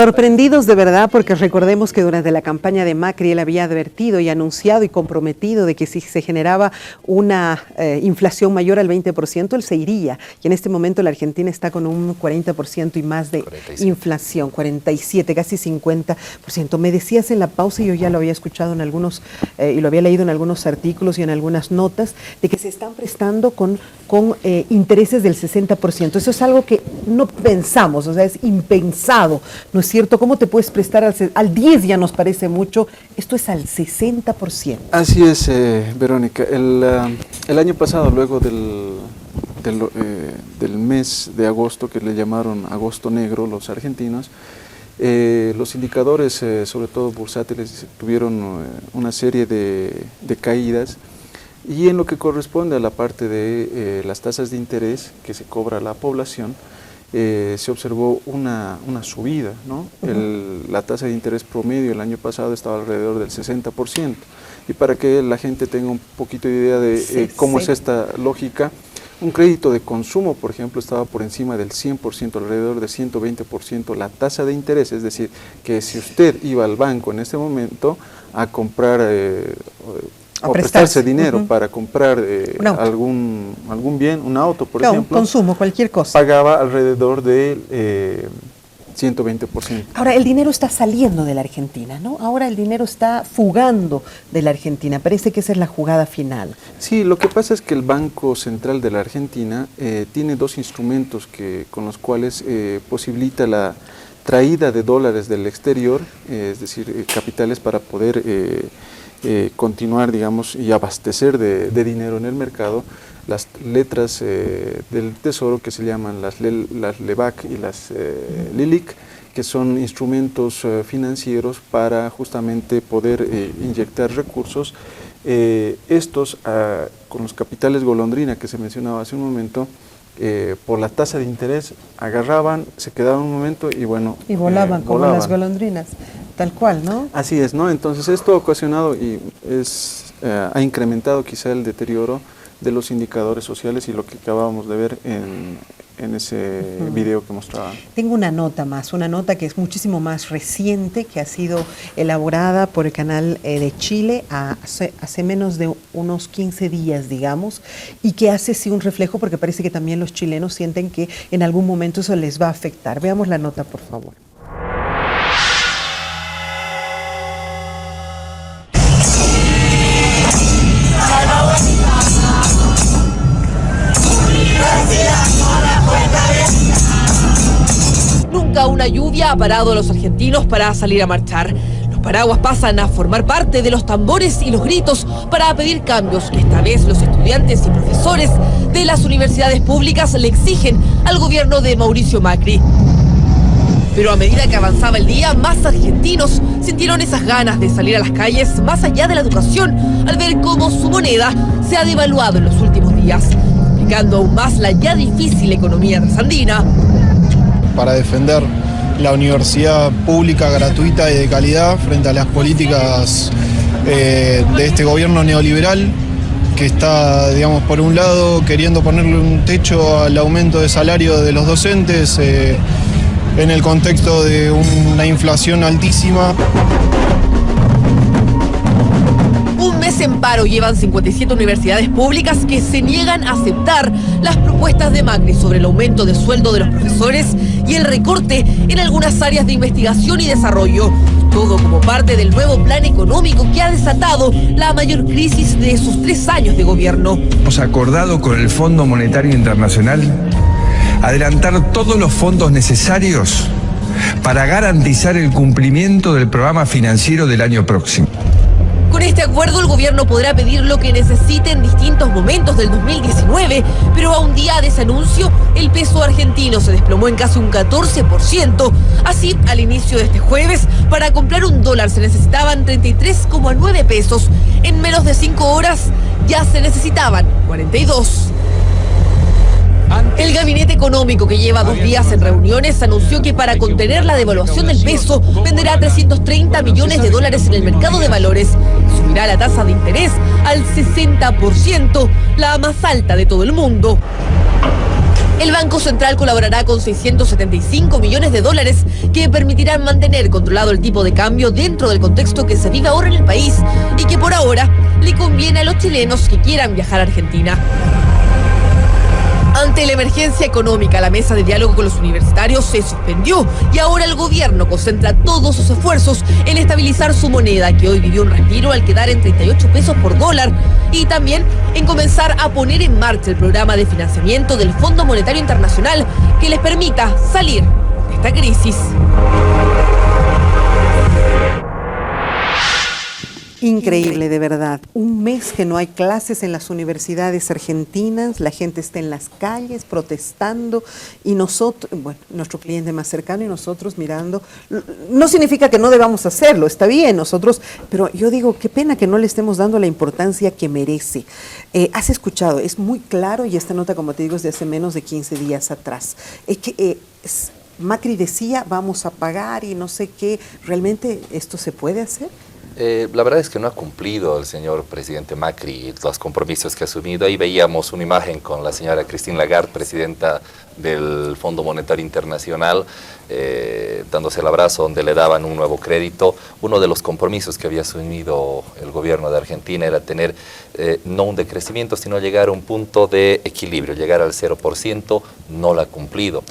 Sorprendidos de verdad, porque recordemos que durante la campaña de Macri él había advertido y anunciado y comprometido de que si se generaba una inflación mayor al 20%, él se iría. Y en este momento la Argentina está con un 40% y más de 47. Inflación, 47, casi 50%. Me decías en la pausa, y yo ya lo había escuchado en algunos, y lo había leído en algunos artículos y en algunas notas, de que se están prestando con intereses del 60%. Eso es algo que no pensamos, o sea, es impensado, ¿no es cierto? ¿Cómo te puedes prestar al 10? Ya nos parece mucho, esto es al 60%. Así es, Verónica. El año pasado, luego del mes de agosto, que le llamaron agosto negro los argentinos, los indicadores, sobre todo bursátiles, tuvieron una serie de caídas, y en lo que corresponde a la parte de las tasas de interés que se cobra a la población, se observó una subida, ¿no? La tasa de interés promedio el año pasado estaba alrededor del 60%, y para que la gente tenga un poquito de idea de cómo es esta lógica, un crédito de consumo, por ejemplo, estaba por encima del 100%, alrededor de 120% la tasa de interés, es decir, que si usted iba al banco en este momento a comprar o prestarse dinero para comprar algún bien, un auto, por ejemplo, consumo, cualquier cosa, pagaba alrededor de 120%. Ahora, el dinero está saliendo de la Argentina, ¿no? Ahora el dinero está fugando de la Argentina. Parece que esa es la jugada final. Sí, lo que pasa es que el Banco Central de la Argentina tiene dos instrumentos con los cuales posibilita la traída de dólares del exterior, es decir, capitales para poder continuar, digamos, y abastecer de dinero en el mercado. Las letras del Tesoro, que se llaman las LEBAC y las LILIC, que son instrumentos financieros para justamente poder inyectar recursos. Estos, con los capitales golondrina que se mencionaba hace un momento, por la tasa de interés, agarraban, se quedaban un momento y bueno... Y volaban como las golondrinas, tal cual, ¿no? Así es, ¿no? Entonces esto ha ocasionado y ha incrementado quizá el deterioro de los indicadores sociales, y lo que acabábamos de ver en ese video que mostraba. Tengo una nota más, una nota que es muchísimo más reciente, que ha sido elaborada por el canal de Chile hace menos de unos 15 días, digamos, y que hace sí un reflejo, porque parece que también los chilenos sienten que en algún momento eso les va a afectar. Veamos la nota, por favor. Nunca una lluvia ha parado a los argentinos para salir a marchar. Los paraguas pasan a formar parte de los tambores y los gritos para pedir cambios que esta vez los estudiantes y profesores de las universidades públicas le exigen al gobierno de Mauricio Macri. Pero a medida que avanzaba el día, más argentinos sintieron esas ganas de salir a las calles más allá de la educación, al ver cómo su moneda se ha devaluado en los últimos días, complicando aún más la ya difícil economía trasandina. Para defender la universidad pública, gratuita y de calidad frente a las políticas de este gobierno neoliberal, que está, digamos, por un lado queriendo ponerle un techo al aumento de salario de los docentes en el contexto de una inflación altísima. Un mes en paro llevan 57 universidades públicas que se niegan a aceptar las propuestas de Macri sobre el aumento de sueldo de los profesores y el recorte en algunas áreas de investigación y desarrollo. Todo como parte del nuevo plan económico que ha desatado la mayor crisis de sus 3 años de gobierno. Hemos acordado con el Fondo Monetario Internacional adelantar todos los fondos necesarios para garantizar el cumplimiento del programa financiero del año próximo. Con este acuerdo, el gobierno podrá pedir lo que necesite en distintos momentos del 2019, pero a un día de ese anuncio, el peso argentino se desplomó en casi un 14%. Así, al inicio de este jueves, para comprar un dólar se necesitaban 33,9 pesos. En menos de 5 horas ya se necesitaban 42. El gabinete económico, que lleva 2 días en reuniones, anunció que para contener la devaluación del peso venderá 330 millones de dólares en el mercado de valores y subirá la tasa de interés al 60%, la más alta de todo el mundo. El Banco Central colaborará con 675 millones de dólares que permitirán mantener controlado el tipo de cambio dentro del contexto que se vive ahora en el país y que por ahora le conviene a los chilenos que quieran viajar a Argentina. Ante la emergencia económica, la mesa de diálogo con los universitarios se suspendió y ahora el gobierno concentra todos sus esfuerzos en estabilizar su moneda, que hoy vivió un respiro al quedar en 38 pesos por dólar, y también en comenzar a poner en marcha el programa de financiamiento del Fondo Monetario Internacional que les permita salir de esta crisis. Increíble, de verdad. Un mes que no hay clases en las universidades argentinas, la gente está en las calles protestando y nosotros, bueno, nuestro cliente más cercano y nosotros mirando. No significa que no debamos hacerlo, está bien, nosotros, pero yo digo, qué pena que no le estemos dando la importancia que merece. Has escuchado, es muy claro, y esta nota, como te digo, es de hace menos de 15 días atrás. Macri decía, vamos a pagar y no sé qué. ¿Realmente esto se puede hacer? La verdad es que no ha cumplido el señor presidente Macri los compromisos que ha asumido. Ahí veíamos una imagen con la señora Christine Lagarde, presidenta del Fondo Monetario Internacional, dándose el abrazo donde le daban un nuevo crédito. Uno de los compromisos que había asumido el gobierno de Argentina era tener no un decrecimiento, sino llegar a un punto de equilibrio, llegar al 0%, no lo ha cumplido.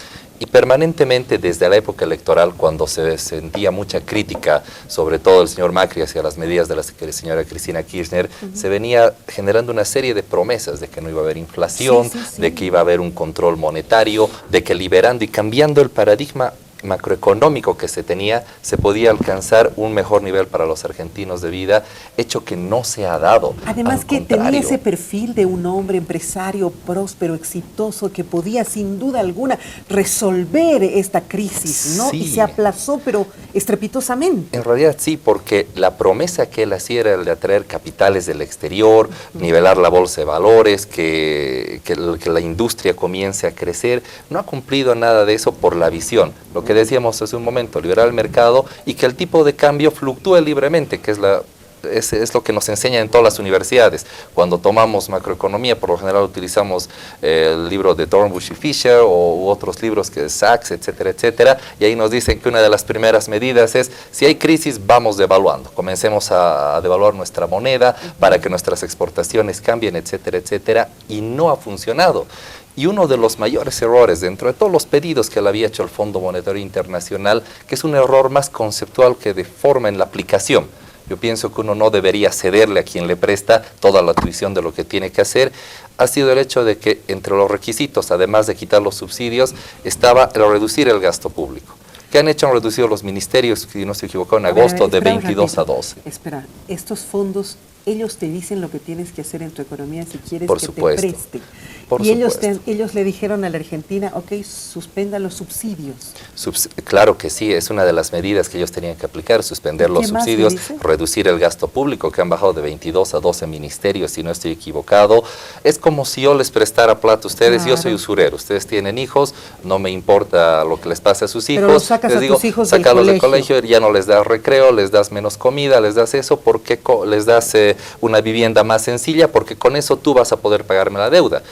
Y permanentemente desde la época electoral, cuando se sentía mucha crítica, sobre todo el señor Macri hacia las medidas de la señora Cristina Kirchner, se venía generando una serie de promesas de que no iba a haber inflación, de que iba a haber un control monetario, de que liberando y cambiando el paradigma macroeconómico que se tenía, se podía alcanzar un mejor nivel para los argentinos de vida, hecho que no se ha dado. Además que tenía ese perfil de un hombre empresario próspero, exitoso, que podía sin duda alguna resolver esta crisis, ¿no? Sí. Y se aplazó, pero estrepitosamente. En realidad sí, porque la promesa que él hacía era el de atraer capitales del exterior, nivelar la bolsa de valores, que la industria comience a crecer. No ha cumplido nada de eso por la visión. Lo que decíamos hace un momento, liberar el mercado y que el tipo de cambio fluctúe libremente, que es lo que nos enseñan en todas las universidades. Cuando tomamos macroeconomía, por lo general utilizamos el libro de Dornbusch y Fisher u otros libros que es Sachs, etcétera, etcétera, y ahí nos dicen que una de las primeras medidas es, si hay crisis, vamos devaluando. Comencemos a devaluar nuestra moneda para que nuestras exportaciones cambien, etcétera, etcétera, y no ha funcionado. Y uno de los mayores errores dentro de todos los pedidos que le había hecho el Fondo Monetario Internacional, que es un error más conceptual que de forma en la aplicación. Yo pienso que uno no debería cederle a quien le presta toda la tuición de lo que tiene que hacer, ha sido el hecho de que entre los requisitos, además de quitar los subsidios, estaba el reducir el gasto público. ¿Qué han hecho? Han reducido los ministerios, si no estoy equivocado, en agosto de 22 a 12. Espera, estos fondos, ellos te dicen lo que tienes que hacer en tu economía si quieres Por que supuesto. te presten. Por y supuesto. ellos le dijeron a la Argentina, ok, suspenda los subsidios. Claro que sí, es una de las medidas que ellos tenían que aplicar, suspender los subsidios, reducir el gasto público, que han bajado de 22 a 12 ministerios, si no estoy equivocado. Es como si yo les prestara plata a ustedes, yo soy usurero, ustedes tienen hijos, no me importa lo que les pase a sus hijos. Pero los sacas les digo, a tus hijos sácalos del colegio, ya no les das recreo, les das menos comida, les das eso, porque les das una vivienda más sencilla, porque con eso tú vas a poder pagarme la deuda.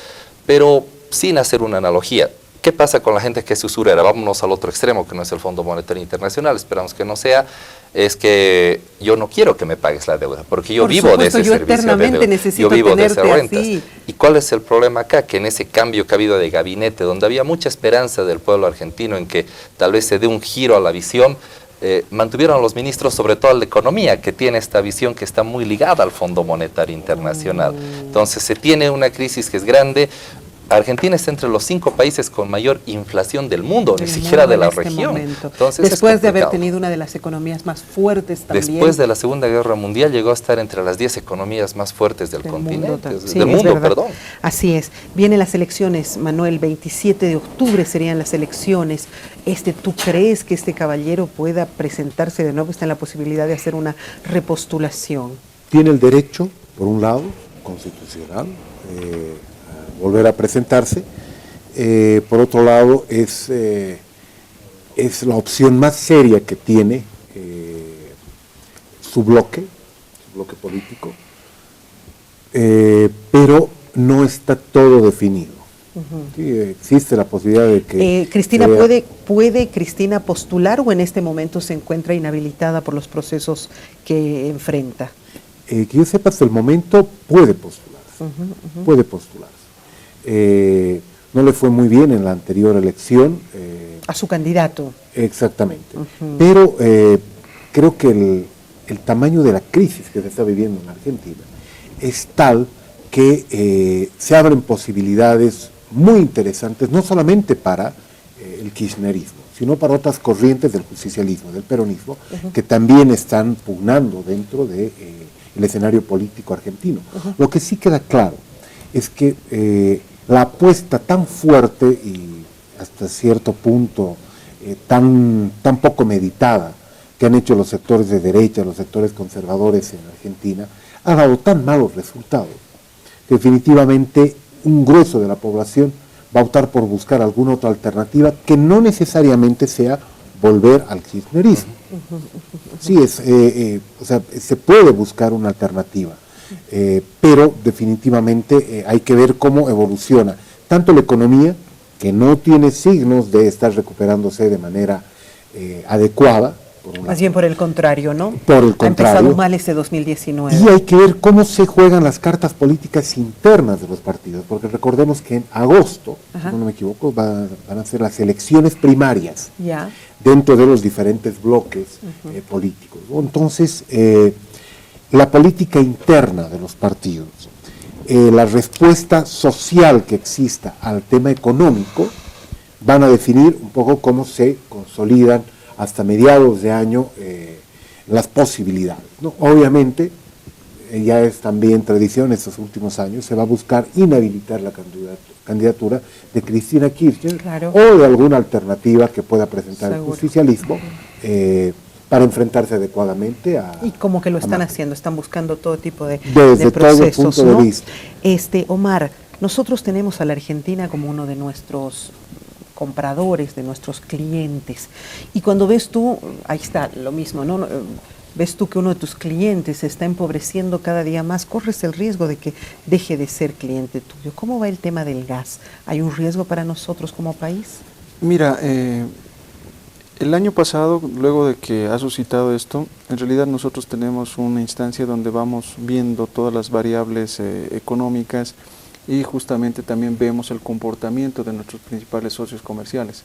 Pero sin hacer una analogía, ¿qué pasa con la gente que es usurera? Vámonos al otro extremo, que no es el Fondo Monetario Internacional, esperamos que no sea, es que yo no quiero que me pagues la deuda, porque yo vivo de ese servicio de deuda, yo vivo de esas rentas. Así. ¿Y cuál es el problema acá? Que en ese cambio que ha habido de gabinete, donde había mucha esperanza del pueblo argentino en que tal vez se dé un giro a la visión, mantuvieron a los ministros, sobre todo el de Economía, que tiene esta visión que está muy ligada al Fondo Monetario Internacional. Entonces se tiene una crisis que es grande. Argentina está entre los 5 países con mayor inflación del mundo, ni siquiera de la región. Entonces, después de haber tenido una de las economías más fuertes también. Después de la Segunda Guerra Mundial llegó a estar entre las 10 economías más fuertes del continente, sí, del mundo, perdón. Así es. Vienen las elecciones, Manuel, 27 de octubre serían las elecciones. ¿Tú crees que este caballero pueda presentarse de nuevo? ¿Está en la posibilidad de hacer una repostulación? Tiene el derecho, por un lado, constitucional, volver a presentarse. Por otro lado, es la opción más seria que tiene su bloque político, pero no está todo definido. Sí, existe la posibilidad de que... Cristina, ¿puede Cristina postular o en este momento se encuentra inhabilitada por los procesos que enfrenta? Que yo sepa, hasta el momento puede postularse. Puede postularse. No le fue muy bien en la anterior elección. A su candidato. Exactamente. Pero creo que el tamaño de la crisis que se está viviendo en Argentina es tal que se abren posibilidades muy interesantes, no solamente para el kirchnerismo, sino para otras corrientes del justicialismo, del peronismo, que también están pugnando dentro del escenario político argentino. Lo que sí queda claro es que la apuesta tan fuerte y hasta cierto punto tan poco meditada que han hecho los sectores de derecha, los sectores conservadores en Argentina, ha dado tan malos resultados. Definitivamente un grueso de la población va a optar por buscar alguna otra alternativa que no necesariamente sea volver al kirchnerismo. Sí, o sea, se puede buscar una alternativa, pero definitivamente hay que ver cómo evoluciona tanto la economía, que no tiene signos de estar recuperándose de manera adecuada. Más bien por el contrario, ¿no? Por el contrario. Ha empezado mal este 2019. Y hay que ver cómo se juegan las cartas políticas internas de los partidos, porque recordemos que en agosto, si no me equivoco, van a ser las elecciones primarias dentro de los diferentes bloques políticos, ¿no? Entonces, la política interna de los partidos, la respuesta social que exista al tema económico, van a definir un poco cómo se consolidan hasta mediados de año las posibilidades, ¿no? Obviamente, ya es también tradición estos últimos años, se va a buscar inhabilitar la candidatura de Cristina Kirchner o de alguna alternativa que pueda presentar el justicialismo para enfrentarse adecuadamente a... Y como que lo están haciendo, están buscando todo tipo de desde procesos, todo punto ¿no? de vista. Omar, nosotros tenemos a la Argentina como uno de nuestros compradores, de nuestros clientes. Y cuando ves tú, ahí está lo mismo, ¿no? Ves tú que uno de tus clientes se está empobreciendo cada día más, corres el riesgo de que deje de ser cliente tuyo. ¿Cómo va el tema del gas? ¿Hay un riesgo para nosotros como país? Mira, el año pasado, luego de que ha suscitado esto, en realidad nosotros tenemos una instancia donde vamos viendo todas las variables económicas y justamente también vemos el comportamiento de nuestros principales socios comerciales.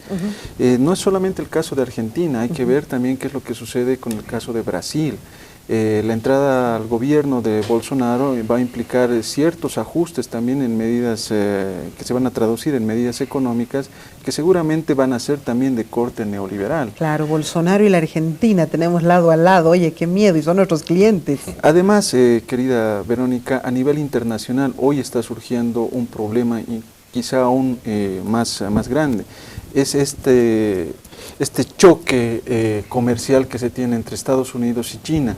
No es solamente el caso de Argentina, hay que ver también qué es lo que sucede con el caso de Brasil. La entrada al gobierno de Bolsonaro va a implicar ciertos ajustes también en medidas que se van a traducir en medidas económicas que seguramente van a ser también de corte neoliberal. Claro, Bolsonaro y la Argentina tenemos lado a lado, oye, qué miedo, y son nuestros clientes. Además, querida Verónica, a nivel internacional hoy está surgiendo un problema y quizá aún más grande. Es este choque comercial que se tiene entre Estados Unidos y China.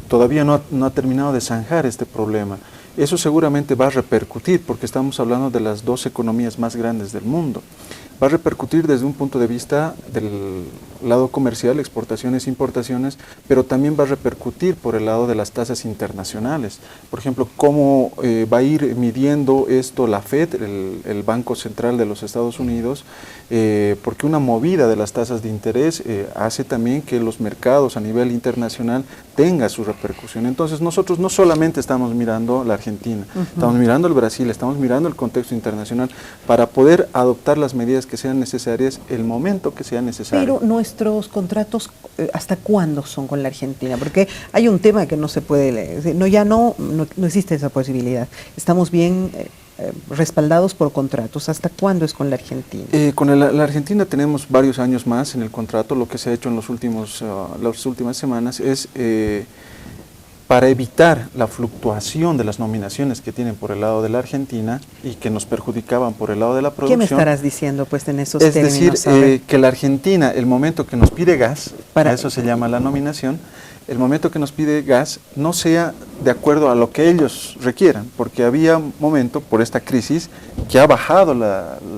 Todavía no ha terminado de zanjar este problema. Eso seguramente va a repercutir, porque estamos hablando de las dos economías más grandes del mundo. Va a repercutir desde un punto de vista del lado comercial, exportaciones, importaciones, pero también va a repercutir por el lado de las tasas internacionales. Por ejemplo, cómo va a ir midiendo esto la FED, el Banco Central de los Estados Unidos, porque una movida de las tasas de interés hace también que los mercados a nivel internacional tenga su repercusión. Entonces nosotros no solamente estamos mirando la Argentina, estamos mirando el Brasil, estamos mirando el contexto internacional para poder adoptar las medidas que sean necesarias el momento que sea necesario. Pero nuestros contratos, ¿hasta cuándo son con la Argentina? Porque hay un tema que no se puede, no existe esa posibilidad. Estamos bien respaldados por contratos. ¿Hasta cuándo es con la Argentina? Con la Argentina tenemos varios años más en el contrato. Lo que se ha hecho en las últimas semanas es para evitar la fluctuación de las nominaciones que tienen por el lado de la Argentina y que nos perjudicaban por el lado de la producción. ¿Qué me estarás diciendo pues en esos términos? Es decir, que la Argentina, el momento que nos pide gas, a eso se llama la nominación, el momento que nos pide gas no sea de acuerdo a lo que ellos requieran, porque había un momento por esta crisis que ha bajado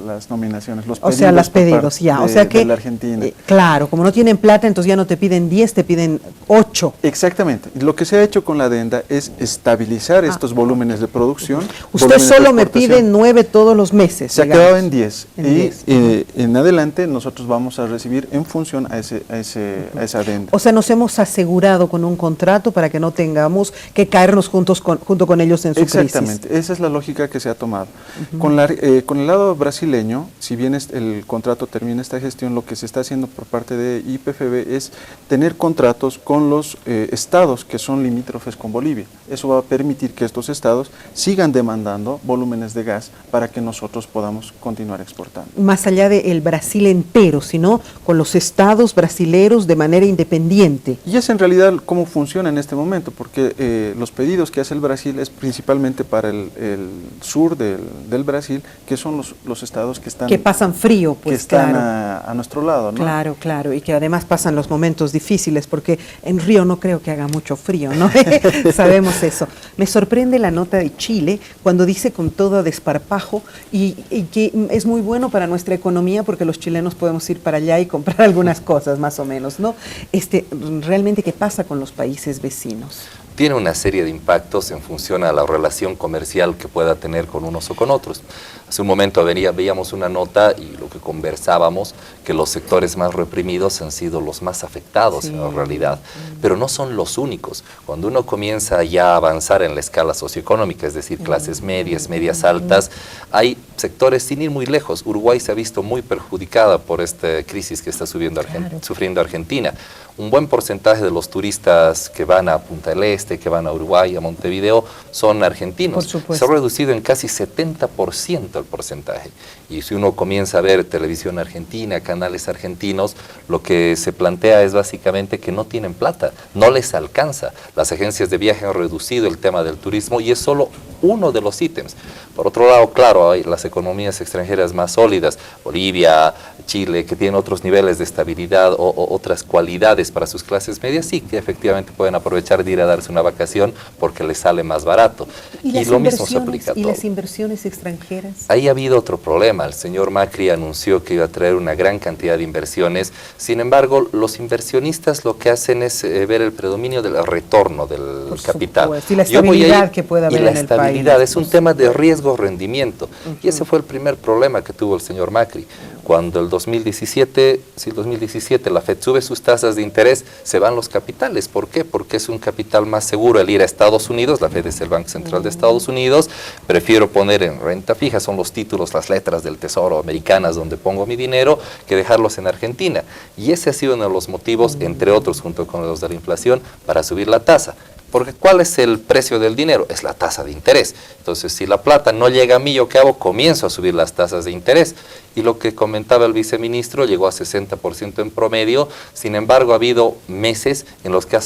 las nominaciones, los O pedidos. sea, los pedidos, ya. O sea que, de la Argentina. Claro, como no tienen plata, entonces ya no te piden 10, te piden 8. Exactamente. Lo que se ha hecho con la adenda es estabilizar estos volúmenes de producción. Usted volúmenes de solo me exportación. pide 9 todos los meses. Se ha digamos. quedado en 10. En Y 10. en adelante nosotros vamos a recibir en función a esa adenda. O sea, nos hemos asegurado con un contrato para que no tengamos que caernos junto con ellos en su Exactamente, crisis. esa es la lógica que se ha tomado. Con el lado brasileño, si bien el contrato termina esta gestión, lo que se está haciendo por parte de IPFB es tener contratos con los estados que son limítrofes con Bolivia. Eso va a permitir que estos estados sigan demandando volúmenes de gas para que nosotros podamos continuar exportando. Más allá del Brasil entero, sino con los estados brasileros de manera independiente. Y es en realidad cómo funciona en este momento, porque los pedidos que hace el Brasil es principalmente para el sur del Brasil, que son los estados que están... Que pasan frío, pues, que están claro. a nuestro lado, ¿no? Claro, claro, y que además pasan los momentos difíciles, porque en Río no creo que haga mucho frío, ¿no? Sabemos eso. Me sorprende la nota de Chile cuando dice con todo desparpajo y que es muy bueno para nuestra economía porque los chilenos podemos ir para allá y comprar algunas cosas más o menos, ¿no? Realmente, ¿qué pasa con los países vecinos? Tiene una serie de impactos en función a la relación comercial que pueda tener con unos o con otros. Hace un momento veíamos una nota y lo que conversábamos, que los sectores más reprimidos han sido los más afectados en la realidad, pero no son los únicos. Cuando uno comienza ya a avanzar en la escala socioeconómica, es decir, clases medias, medias altas, hay sectores sin ir muy lejos. Uruguay se ha visto muy perjudicada por esta crisis que está sufriendo Argentina. Un buen porcentaje de los turistas que van a Punta del Este, que van a Uruguay, a Montevideo, son argentinos. Se ha reducido en casi 70% el porcentaje. Y si uno comienza a ver televisión argentina, canales argentinos, lo que se plantea es básicamente que no tienen plata, no les alcanza. Las agencias de viaje han reducido el tema del turismo y es solo uno de los ítems. Por otro lado, claro, hay las economías extranjeras más sólidas, Bolivia, Chile, que tienen otros niveles de estabilidad o otras cualidades para sus clases medias, sí que efectivamente pueden aprovechar de ir a darse una vacación porque les sale más barato. Y lo mismo se aplica a todo. ¿Y las inversiones extranjeras? Ahí ha habido otro problema. El señor Macri anunció que iba a traer una gran cantidad de inversiones. Sin embargo, los inversionistas lo que hacen es ver el predominio del retorno del capital. Y la estabilidad que pueda haber en el país. La estabilidad es un tema de riesgo-rendimiento. Y ese fue el primer problema que tuvo el señor Macri. Cuando el 2017 la FED sube sus tasas de interés, se van los capitales. ¿Por qué? Porque es un capital más seguro el ir a Estados Unidos, la FED es el Banco Central de Estados Unidos, prefiero poner en renta fija, son los títulos, las letras del Tesoro americanas donde pongo mi dinero, que dejarlos en Argentina. Y ese ha sido uno de los motivos, entre otros, junto con los de la inflación, para subir la tasa. Porque ¿cuál es el precio del dinero? Es la tasa de interés. Entonces, si la plata no llega a mí, ¿yo qué hago? Comienzo a subir las tasas de interés. Y lo que comentaba el viceministro, llegó a 60% en promedio. Sin embargo, ha habido meses en los que ha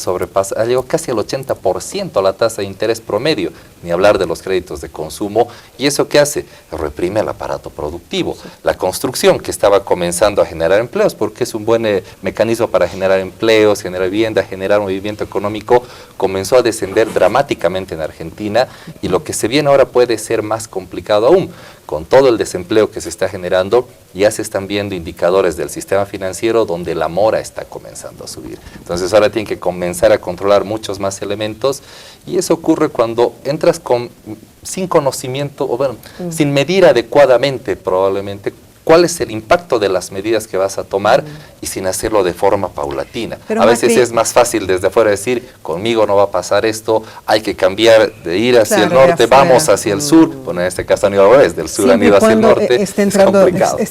llegado casi al 80% la tasa de interés promedio. Ni hablar de los créditos de consumo. ¿Y eso qué hace? Reprime el aparato productivo. La construcción, que estaba comenzando a generar empleos, porque es un buen mecanismo para generar empleos, generar vivienda, generar movimiento económico, comenzó a descender dramáticamente en Argentina y lo que se viene ahora puede ser más complicado aún. Con todo el desempleo que se está generando, ya se están viendo indicadores del sistema financiero donde la mora está comenzando a subir. Entonces ahora tienen que comenzar a controlar muchos más elementos y eso ocurre cuando entras sin conocimiento, o bueno, sin medir adecuadamente probablemente cuál es el impacto de las medidas que vas a tomar y sin hacerlo de forma paulatina. Pero a veces es más fácil desde afuera decir, conmigo no va a pasar esto, hay que cambiar de ir hacia el norte, vamos hacia el sur. Bueno, en este caso han ido a del sur han ido hacia el norte, esté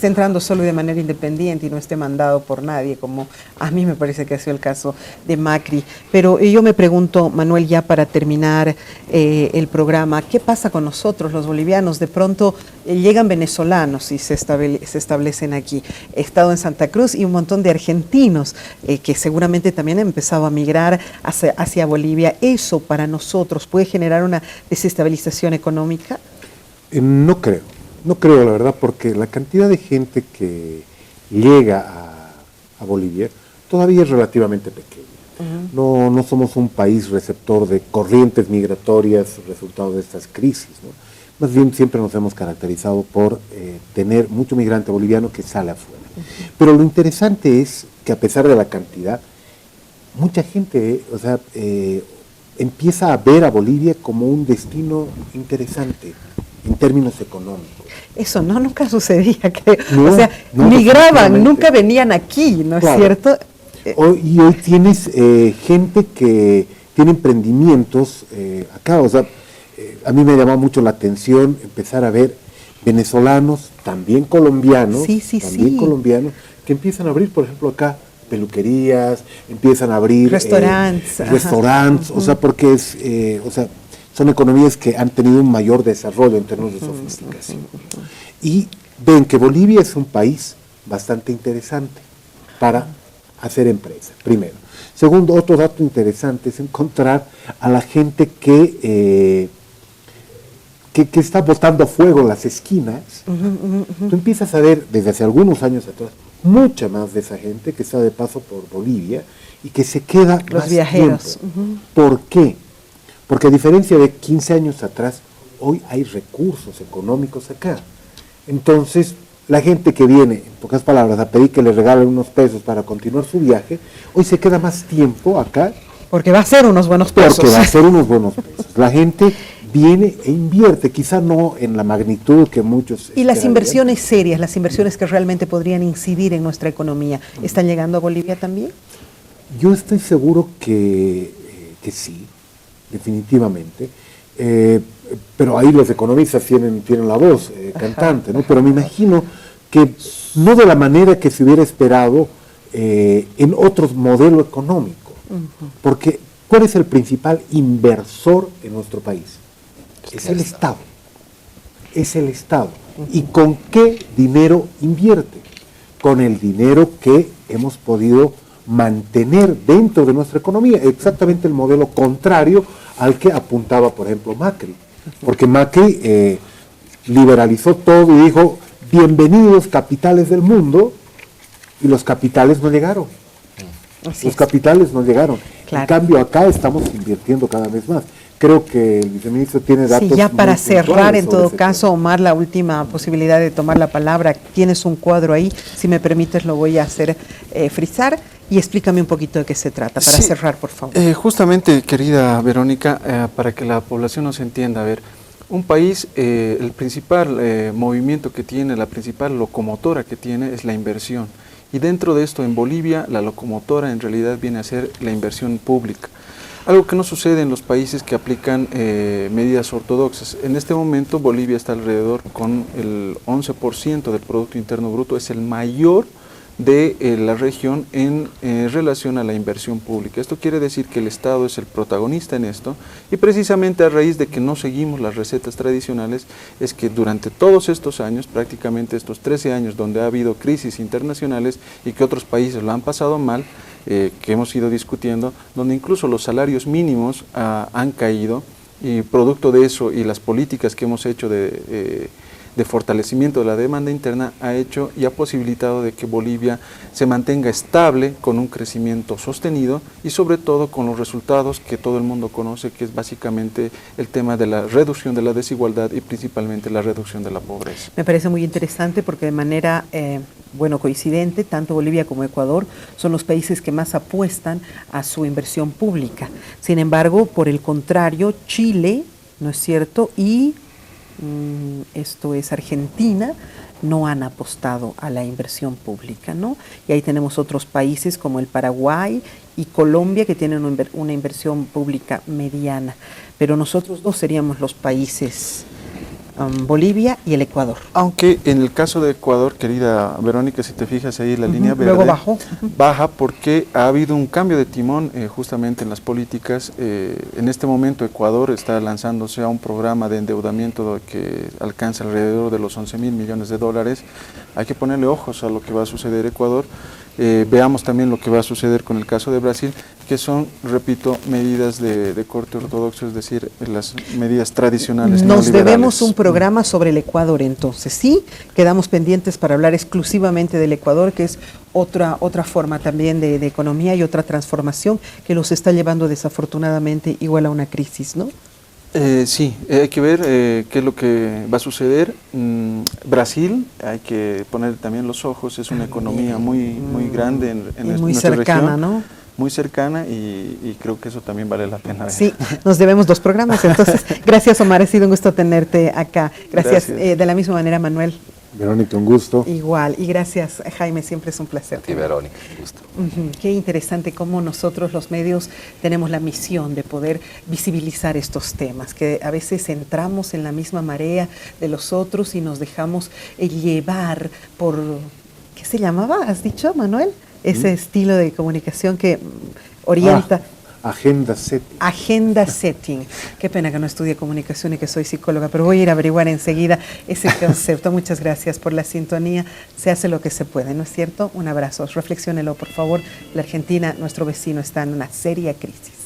entrando solo de manera independiente y no esté mandado por nadie, como a mí me parece que ha sido el caso de Macri. Pero yo me pregunto, Manuel, ya para terminar el programa, ¿qué pasa con nosotros los bolivianos? De pronto llegan venezolanos y se establecen aquí. He estado en Santa Cruz y un montón de argentinos que seguramente también han empezado a migrar hacia Bolivia. ¿Eso para nosotros puede generar una desestabilización económica? No creo la verdad, porque la cantidad de gente que llega a Bolivia todavía es relativamente pequeña. No somos un país receptor de corrientes migratorias resultado de estas crisis, ¿no? Más bien siempre nos hemos caracterizado por tener mucho migrante boliviano que sale afuera. Pero lo interesante es que a pesar de la cantidad, mucha gente, empieza a ver a Bolivia como un destino interesante en términos económicos. Eso nunca sucedía, creo. No, migraban, nunca venían aquí, ¿no es cierto? Hoy tienes gente que tiene emprendimientos acá, a mí me llamó mucho la atención empezar a ver venezolanos, también colombianos, colombianos, que empiezan a abrir, por ejemplo, acá peluquerías, empiezan a abrir restaurantes, porque son economías que han tenido un mayor desarrollo en términos de sofisticación. Y ven que Bolivia es un país bastante interesante para hacer empresa, primero. Segundo, otro dato interesante es encontrar a la gente que está botando fuego en las esquinas. Tú empiezas a ver desde hace algunos años atrás mucha más de esa gente que está de paso por Bolivia y que se queda los más viajeros. tiempo. ¿Por qué? Porque a diferencia de 15 años atrás, hoy hay recursos económicos acá. Entonces, la gente que viene, en pocas palabras, a pedir que le regalen unos pesos para continuar su viaje, hoy se queda más tiempo acá. Porque va a ser unos buenos pesos. Porque va a ser unos buenos pesos. La gente viene e invierte, quizá no en la magnitud que muchos Y las inversiones serias, las inversiones que realmente podrían incidir en nuestra economía, ¿están llegando a Bolivia también? Yo estoy seguro que sí, definitivamente. Pero ahí los economistas tienen la voz cantante, ¿no? Pero me imagino que no de la manera que se hubiera esperado en otros modelos económicos. Porque ¿cuál es el principal inversor en nuestro país? Es el Estado. Es el Estado. ¿Y con qué dinero invierte? Con el dinero que hemos podido mantener dentro de nuestra economía, exactamente el modelo contrario al que apuntaba, por ejemplo, Macri. Porque Macri liberalizó todo y dijo, bienvenidos capitales del mundo, y los capitales no llegaron. Capitales no llegaron. Claro. En cambio, acá estamos invirtiendo cada vez más. Creo que el viceministro tiene datos. Sí, ya para cerrar, en todo caso, Omar, la última posibilidad de tomar la palabra. Tienes un cuadro ahí, si me permites lo voy a hacer frizar y explícame un poquito de qué se trata, para cerrar, por favor. Justamente, querida Verónica, para que la población nos entienda, a ver, un país, el principal movimiento que tiene, la principal locomotora que tiene es la inversión. Y dentro de esto, en Bolivia, la locomotora en realidad viene a ser la inversión pública. Algo que no sucede en los países que aplican medidas ortodoxas. En este momento Bolivia está alrededor con el 11% del Producto Interno Bruto, es el mayor de la región en relación a la inversión pública. Esto quiere decir que el Estado es el protagonista en esto y precisamente a raíz de que no seguimos las recetas tradicionales es que durante todos estos años, prácticamente estos 13 años donde ha habido crisis internacionales y que otros países lo han pasado mal, que hemos ido discutiendo, donde incluso los salarios mínimos han caído y producto de eso y las políticas que hemos hecho de fortalecimiento de la demanda interna ha hecho y ha posibilitado de que Bolivia se mantenga estable con un crecimiento sostenido y sobre todo con los resultados que todo el mundo conoce, que es básicamente el tema de la reducción de la desigualdad y principalmente la reducción de la pobreza. Me parece muy interesante porque de manera coincidente, tanto Bolivia como Ecuador son los países que más apuestan a su inversión pública. Sin embargo, por el contrario, Chile, ¿no es cierto?, y esto es Argentina, no han apostado a la inversión pública, ¿no? Y ahí tenemos otros países como el Paraguay y Colombia que tienen una inversión pública mediana, pero nosotros dos seríamos los países, Bolivia y el Ecuador. Aunque en el caso de Ecuador, querida Verónica, si te fijas ahí la línea verde, luego baja porque ha habido un cambio de timón justamente en las políticas. En este momento Ecuador está lanzándose a un programa de endeudamiento que alcanza alrededor de los 11.000 millones de dólares. Hay que ponerle ojos a lo que va a suceder en Ecuador. Veamos también lo que va a suceder con el caso de Brasil, que son, repito, medidas de corte ortodoxo, es decir, las medidas tradicionales. Nos debemos un programa sobre el Ecuador, entonces, ¿sí? Quedamos pendientes para hablar exclusivamente del Ecuador, que es otra forma también de economía y otra transformación que los está llevando desafortunadamente igual a una crisis, ¿no? Sí, hay que ver qué es lo que va a suceder. Brasil, hay que poner también los ojos, es una economía muy grande en muy nuestra cercana, región, ¿no? Muy cercana y creo que eso también vale la pena ver. Sí, nos debemos 2 programas, entonces gracias Omar, ha sido un gusto tenerte acá. Gracias. De la misma manera Manuel. Verónica, un gusto. Igual, y gracias Jaime, siempre es un placer. A ti, Verónica, un gusto. Qué interesante cómo nosotros los medios tenemos la misión de poder visibilizar estos temas, que a veces entramos en la misma marea de los otros y nos dejamos llevar por, ¿qué se llamaba? ¿Has dicho, Manuel? Ese estilo de comunicación que orienta. Agenda setting. Agenda setting. Qué pena que no estudie comunicación y que soy psicóloga, pero voy a ir a averiguar enseguida ese concepto. Muchas gracias por la sintonía. Se hace lo que se puede, ¿no es cierto? Un abrazo. Reflexiónelo, por favor. La Argentina, nuestro vecino, está en una seria crisis.